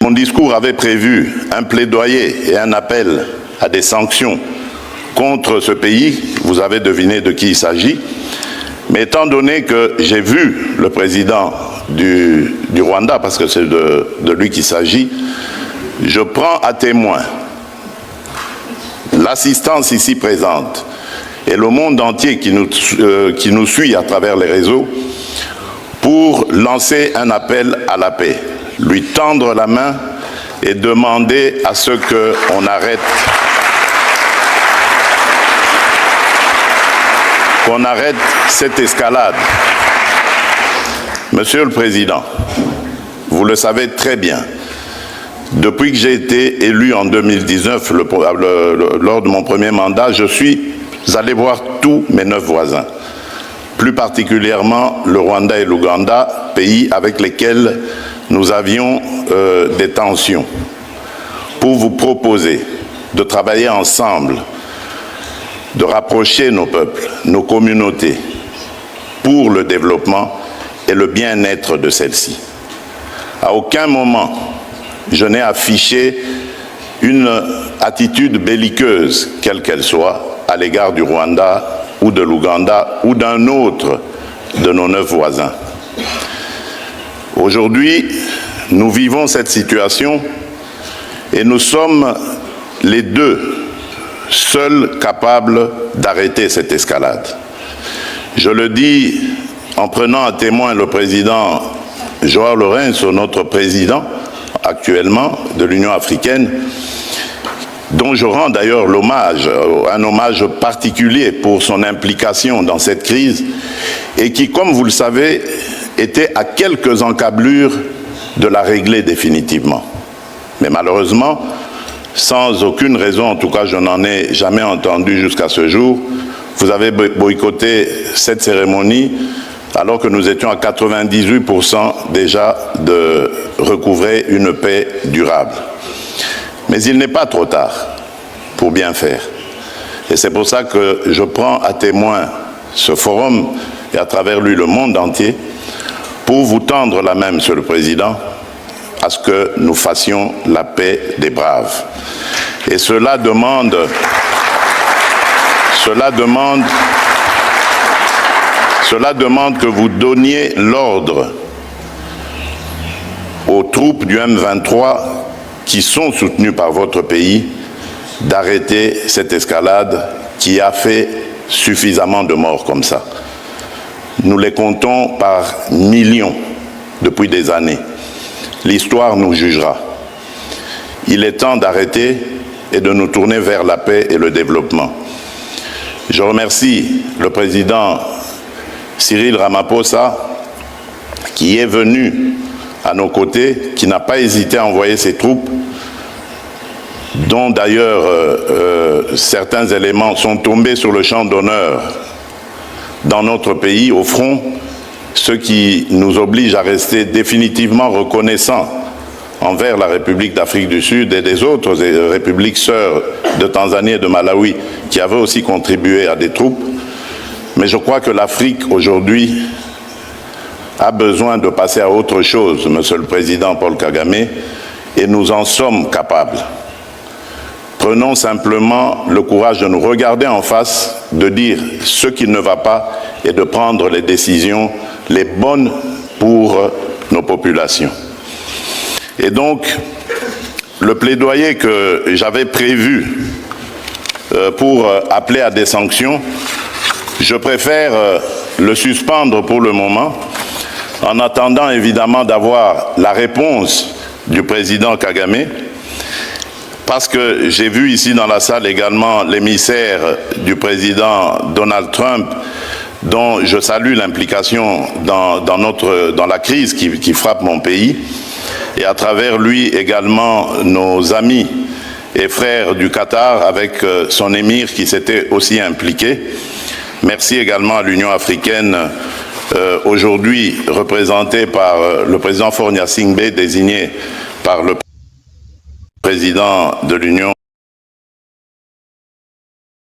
Mon discours avait prévu un plaidoyer et un appel à des sanctions contre ce pays. Vous avez deviné de qui il s'agit. Mais étant donné que j'ai vu le président du Rwanda, parce que c'est de lui qu'il s'agit, je prends à témoin l'assistance ici présente et le monde entier qui nous suit à travers les réseaux pour lancer un appel à la paix, lui tendre la main et demander à ce qu'on arrête cette escalade. Monsieur le Président, vous le savez très bien, depuis que j'ai été élu en 2019, lors de mon premier mandat, je suis allé voir tous mes 9 voisins, plus particulièrement le Rwanda et l'Ouganda, pays avec lesquels nous avions des tensions, pour vous proposer de travailler ensemble, de rapprocher nos peuples, nos communautés, pour le développement et le bien-être de celles-ci. À aucun moment, je n'ai affiché une attitude belliqueuse, quelle qu'elle soit, à l'égard du Rwanda ou de l'Ouganda ou d'un autre de nos 9 voisins. Aujourd'hui, nous vivons cette situation et nous sommes les deux seuls capables d'arrêter cette escalade. Je le dis en prenant à témoin le président João Lourenço, notre président actuellement de l'Union africaine, dont je rends d'ailleurs l'hommage, un hommage particulier pour son implication dans cette crise, et qui, comme vous le savez, était à quelques encablures de la régler définitivement. Mais malheureusement, sans aucune raison, en tout cas je n'en ai jamais entendu jusqu'à ce jour, vous avez boycotté cette cérémonie alors que nous étions à 98% déjà de recouvrer une paix durable. Mais il n'est pas trop tard pour bien faire. Et c'est pour ça que je prends à témoin ce forum et à travers lui le monde entier pour vous tendre la main, Monsieur le Président, à ce que nous fassions la paix des braves. Et cela demande que vous donniez l'ordre aux troupes du M23 qui sont soutenues par votre pays d'arrêter cette escalade qui a fait suffisamment de morts comme ça. Nous les comptons par millions depuis des années. L'histoire nous jugera. Il est temps d'arrêter et de nous tourner vers la paix et le développement. Je remercie le président Cyril Ramaphosa qui est venu à nos côtés, qui n'a pas hésité à envoyer ses troupes, dont d'ailleurs certains éléments sont tombés sur le champ d'honneur dans notre pays, au front, ce qui nous oblige à rester définitivement reconnaissants envers la République d'Afrique du Sud et des autres républiques sœurs de Tanzanie et de Malawi qui avaient aussi contribué à des troupes. Mais je crois que l'Afrique aujourd'hui a besoin de passer à autre chose, Monsieur le Président Paul Kagame, et nous en sommes capables. Prenons simplement le courage de nous regarder en face, de dire ce qui ne va pas et de prendre les décisions les bonnes pour nos populations. Et donc, le plaidoyer que j'avais prévu pour appeler à des sanctions, je préfère le suspendre pour le moment, en attendant évidemment d'avoir la réponse du président Kagame, parce que j'ai vu ici dans la salle également l'émissaire du président Donald Trump, dont je salue l'implication dans la crise qui frappe mon pays, et à travers lui également nos amis et frères du Qatar avec son émir qui s'était aussi impliqué. Merci également à l'Union africaine, aujourd'hui représentée par le président Faure Gnassingbé, désigné par le président de l'Union